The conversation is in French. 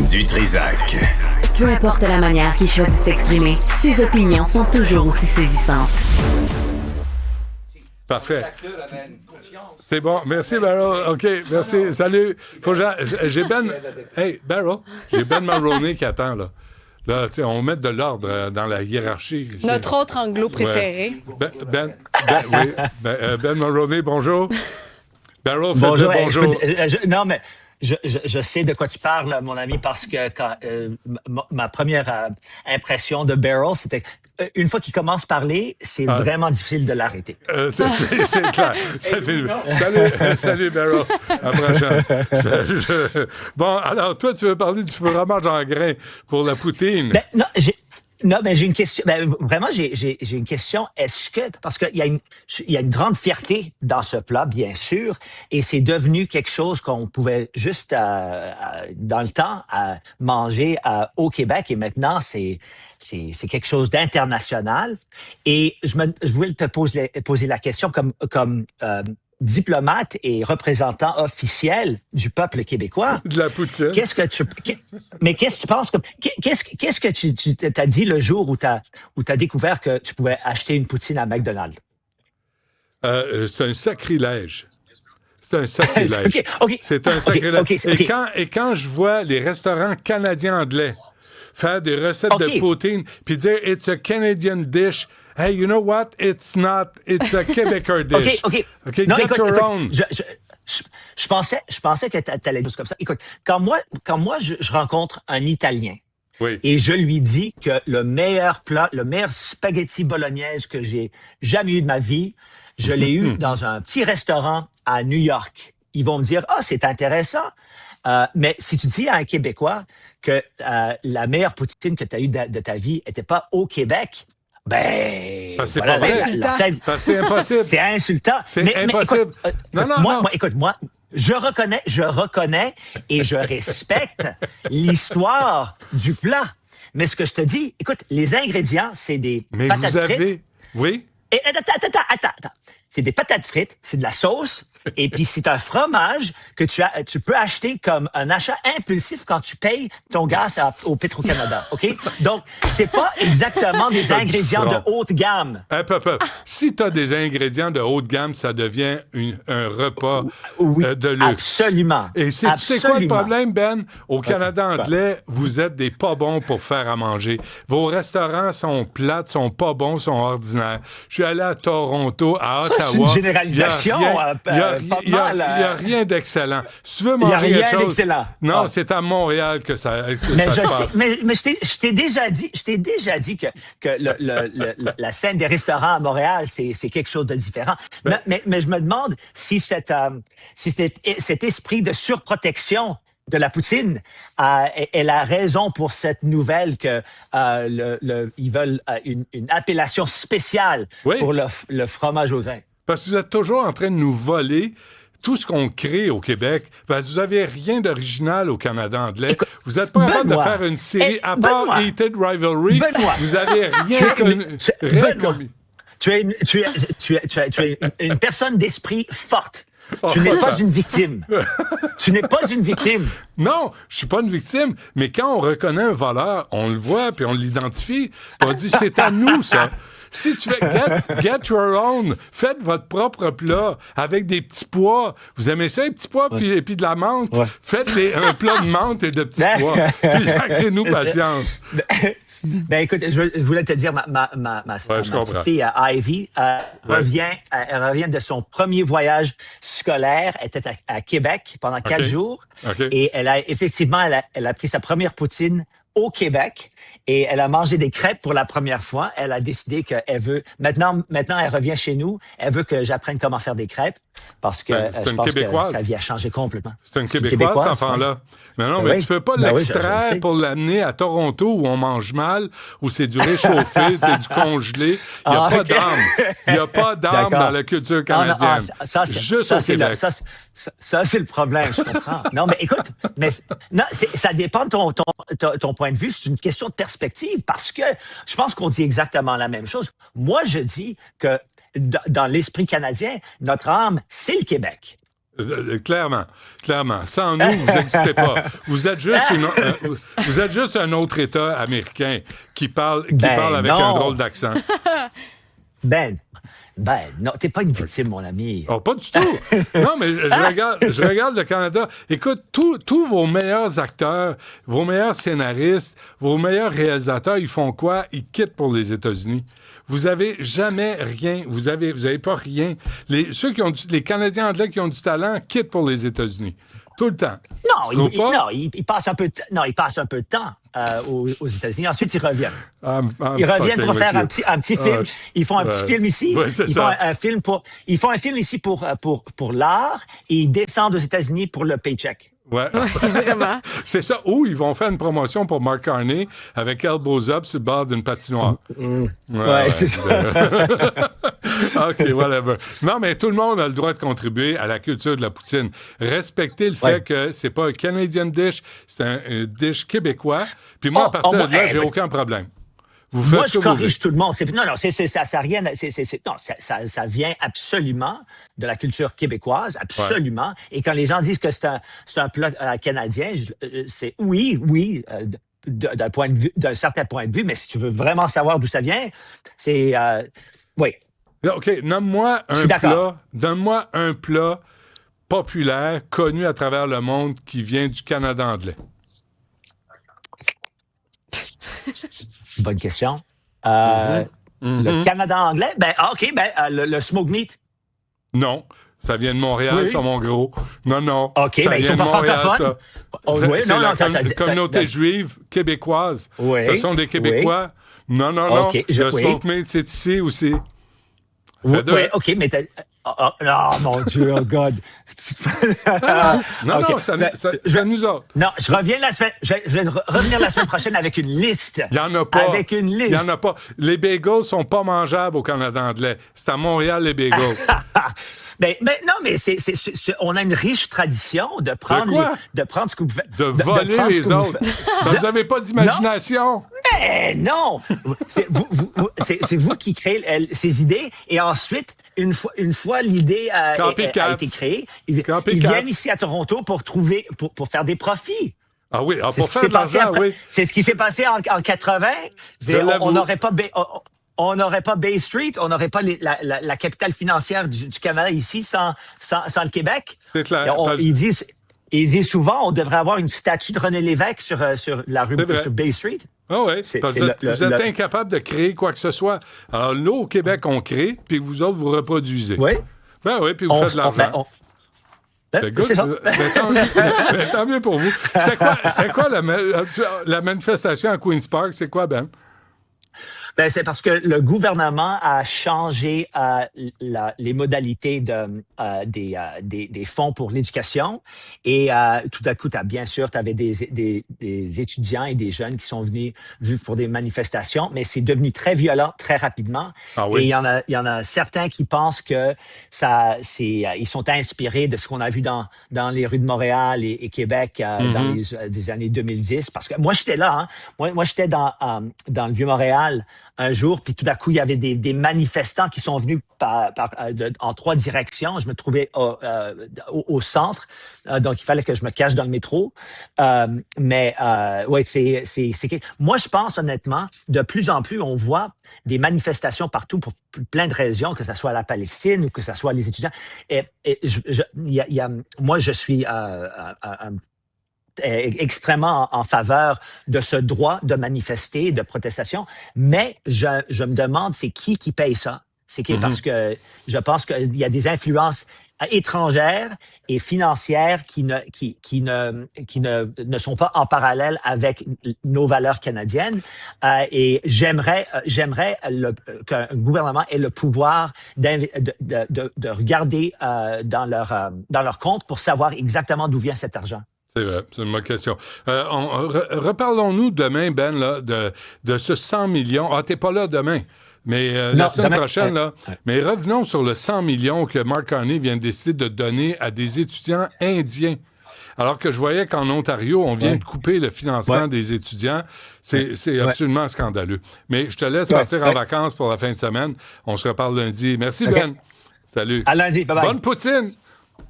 Du Trizac. Peu importe la manière qu'il choisit de s'exprimer, ses opinions sont toujours aussi saisissantes. Parfait. C'est bon. Merci, Barrow. OK, merci. Salut. J'ai Ben... Hey, Barrow, j'ai Ben Mulroney qui attend, là. Là, tu sais, on met de l'ordre dans la hiérarchie. Ici. Notre autre anglo préféré. Ben Mulroney, bonjour. Barrow, bonjour. bonjour. Non, mais je sais de quoi tu parles, mon ami, parce que quand, ma première impression de Barrow, c'était une fois qu'il commence à parler, c'est vraiment difficile de l'arrêter. C'est clair. Salut, Barrow. À la prochaine. Bon, alors, toi, tu veux parler du fromage en grains pour la poutine. Non, j'ai une question. Vraiment, j'ai une question. Est-ce que, parce qu'il y a une grande fierté dans ce plat, bien sûr, et c'est devenu quelque chose qu'on pouvait juste, dans le temps, manger au Québec, et maintenant, c'est quelque chose d'international. Et je voulais te poser la question comme diplomate et représentant officiel du peuple québécois. De la poutine. Qu'est-ce que tu penses qu'est-ce que tu t'as dit le jour où t'as découvert que tu pouvais acheter une poutine à McDonald's? C'est un sacrilège. C'est un sacrilège. Okay. C'est un sacrilège. Okay. Et quand je vois les restaurants canadiens-anglais faire des recettes de poutine puis dire « It's a Canadian dish », hey, you know what? It's not. It's a Québécois dish. OK. Non, get écoute, your own. Je pensais que t'allais dire comme ça. Écoute, quand moi je rencontre un Italien et je lui dis que le meilleur plat, le meilleur spaghetti bolognaise que j'ai jamais eu de ma vie, je l'ai eu dans un petit restaurant à New York. Ils vont me dire, c'est intéressant. Mais si tu dis à un Québécois que la meilleure poutine que tu as eue de ta vie était pas au Québec, c'est pas vrai. C'est impossible. C'est insultant. C'est impossible. Écoute, moi, je reconnais et je respecte l'histoire du plat. Mais ce que je te dis, écoute, les ingrédients, c'est des patates frites. Oui. Et attends. C'est des patates frites, c'est de la sauce, et puis c'est un fromage que tu peux acheter comme un achat impulsif quand tu payes ton gaz au Petro-Canada, OK? Donc, c'est pas exactement des ingrédients de haute gamme. Si tu as des ingrédients de haute gamme, ça devient un repas de luxe. Absolument. Et c'est quoi le problème, Ben? Au Canada anglais, vous êtes des pas bons pour faire à manger. Vos restaurants sont plates, sont pas bons, sont ordinaires. Je suis allé à Toronto, à Ottawa. C'est une généralisation. Il n'y a rien d'excellent. Si tu veux manger quelque chose... d'excellent. Non, c'est à Montréal que ça se passe. Mais je t'ai déjà dit que la scène des restaurants à Montréal, c'est quelque chose de différent. Mais je me demande si cet esprit de surprotection de la poutine est la raison pour cette nouvelle que ils veulent une appellation spéciale pour le fromage au vin. Parce que vous êtes toujours en train de nous voler tout ce qu'on crée au Québec. Parce que vous n'avez rien d'original au Canada anglais. Écoute, vous n'êtes pas capable de faire une série, à part Heated Rivalry, vous n'avez rien commis. Tu es une personne d'esprit forte. Tu n'es pas une victime. Tu n'es pas une victime. Non, je suis pas une victime, mais quand on reconnaît un voleur, on le voit, puis on l'identifie, on dit, c'est à nous, ça. Si tu fais get your own, faites votre propre plat avec des petits pois. Vous aimez ça, les petits pois, puis de la menthe? Ouais. Faites un plat de menthe et de petits pois. Puis sacrez-nous patience. Écoute, je voulais te dire, ma petite fille, Ivy, elle revient de son premier voyage scolaire. Elle était à Québec pendant 4 jours. Et elle a pris sa première poutine au Québec et elle a mangé des crêpes pour la première fois. Elle a décidé qu'elle veut... Maintenant, elle revient chez nous. Elle veut que j'apprenne comment faire des crêpes parce que je pense que sa vie a changé complètement. C'est une Québécoise, cet enfant-là. Mais non, mais tu peux pas l'extraire pour l'amener à Toronto où on mange mal, où c'est du réchauffé, c'est du congelé. Il n'y a pas d'âme. Il n'y a pas d'âme dans la culture canadienne. Juste au Québec. Ça, c'est le problème, je comprends. Non, mais écoute, ça dépend de ton point de vue. C'est une question de perspective parce que je pense qu'on dit exactement la même chose. Moi, je dis que dans l'esprit canadien, notre âme, c'est le Québec. Clairement. Sans nous, vous n'existez pas. Vous êtes juste un autre État américain qui parle avec un drôle d'accent. Ben, non, t'es pas une victime, mon ami. Oh, pas du tout. Non, mais je regarde le Canada. Écoute, tous vos meilleurs acteurs, vos meilleurs scénaristes, vos meilleurs réalisateurs, ils font quoi? Ils quittent pour les États-Unis. Vous avez jamais rien. Vous avez pas rien. Les Canadiens anglais qui ont du talent quittent pour les États-Unis. Tout le temps. Ils passent un peu de temps aux États-Unis. Ensuite, ils reviennent. Ils reviennent pour faire un petit film. Ils font un petit film ici. Ouais, ils font un film ici pour l'art et ils descendent aux États-Unis pour le paycheck. Ouais. Vraiment. C'est ça. Ou ils vont faire une promotion pour Mark Carney avec elbows up sur le bord d'une patinoire. Ouais, c'est ça. OK, whatever. Non, mais tout le monde a le droit de contribuer à la culture de la poutine. Respectez le fait que c'est pas un Canadian dish, c'est un dish québécois. Puis moi, à partir de là, j'ai aucun problème. Moi, je corrige tout le monde. Ça vient absolument de la culture québécoise, absolument. Ouais. Et quand les gens disent que c'est un plat canadien, c'est oui, d'un certain point de vue, mais si tu veux vraiment savoir d'où ça vient, c'est oui. OK, donne-moi un plat populaire, connu à travers le monde, qui vient du Canada anglais. Bonne question. Le Canada anglais, le smoked meat. Non, ça vient de Montréal, ça, mon gros. Non. OK, ils sont pas francophones. C'est la communauté juive québécoise. Oui, ce sont des Québécois. Oui. Non. Okay, le smoked meat, c'est ici aussi. Oui, OK, mais oh, mon Dieu, oh God. Non, c'est nous autres. Non, je vais revenir la semaine prochaine avec une liste. Il n'y en a pas. Avec une liste. Il n'y en a pas. Les bagels sont pas mangeables au Canada anglais. C'est à Montréal, les bagels. On a une riche tradition de prendre ce que vous faites. De voler les autres. Vous n'avez pas d'imagination. Mais non! C'est vous qui créez ces idées et ensuite, une fois l'idée a été créée, ils viennent ici à Toronto pour faire des profits. Ah oui, pour faire de l'argent, oui. C'est ce qui s'est passé en 80. On n'aurait pas Bay Street, on n'aurait pas la capitale financière du Canada ici sans le Québec. C'est clair. Ils disent souvent on devrait avoir une statue de René Lévesque sur la rue sur Bay Street. Ah oui, vous êtes incapable de créer quoi que ce soit. Alors, nous, au Québec, on crée, puis vous autres, vous reproduisez. Oui. Ben oui, puis vous faites de l'argent. C'est ça. Tant mieux pour vous. C'était quoi la manifestation à Queen's Park? C'est quoi, Ben? C'est parce que le gouvernement a changé les modalités des fonds pour l'éducation et tout à coup, tu avais des étudiants et des jeunes qui sont venus pour des manifestations, mais c'est devenu très violent très rapidement. Ah oui? Et il y en a certains qui pensent que ils sont inspirés de ce qu'on a vu dans les rues de Montréal et Québec dans les années 2010. Parce que moi, j'étais là. Hein? Moi, j'étais dans le Vieux-Montréal un jour, puis tout à coup, il y avait des manifestants qui sont venus en 3 directions. Je me trouvais au centre, donc il fallait que je me cache dans le métro. Moi, je pense honnêtement, de plus en plus, on voit des manifestations partout pour plein de raisons, que ce soit la Palestine ou que ce soit les étudiants. Moi, je suis extrêmement en faveur de ce droit de manifester, de protestation, mais je me demande c'est qui paye ça. Parce que je pense qu'il y a des influences étrangères et financières qui ne sont pas en parallèle avec nos valeurs canadiennes. Et j'aimerais qu'un gouvernement ait le pouvoir de regarder dans leur compte pour savoir exactement d'où vient cet argent. C'est vrai, c'est une bonne question. Reparlons-nous demain, Ben, là, de ce 100 millions. Ah, t'es pas là demain, mais la semaine prochaine, là. Mais revenons sur le 100 millions que Mark Carney vient de décider de donner à des étudiants indiens. Alors que je voyais qu'en Ontario, on vient de couper le financement des étudiants. C'est absolument scandaleux. Mais je te laisse partir en vacances pour la fin de semaine. On se reparle lundi. Merci, Ben. Salut. À lundi. Bye-bye. Bonne poutine!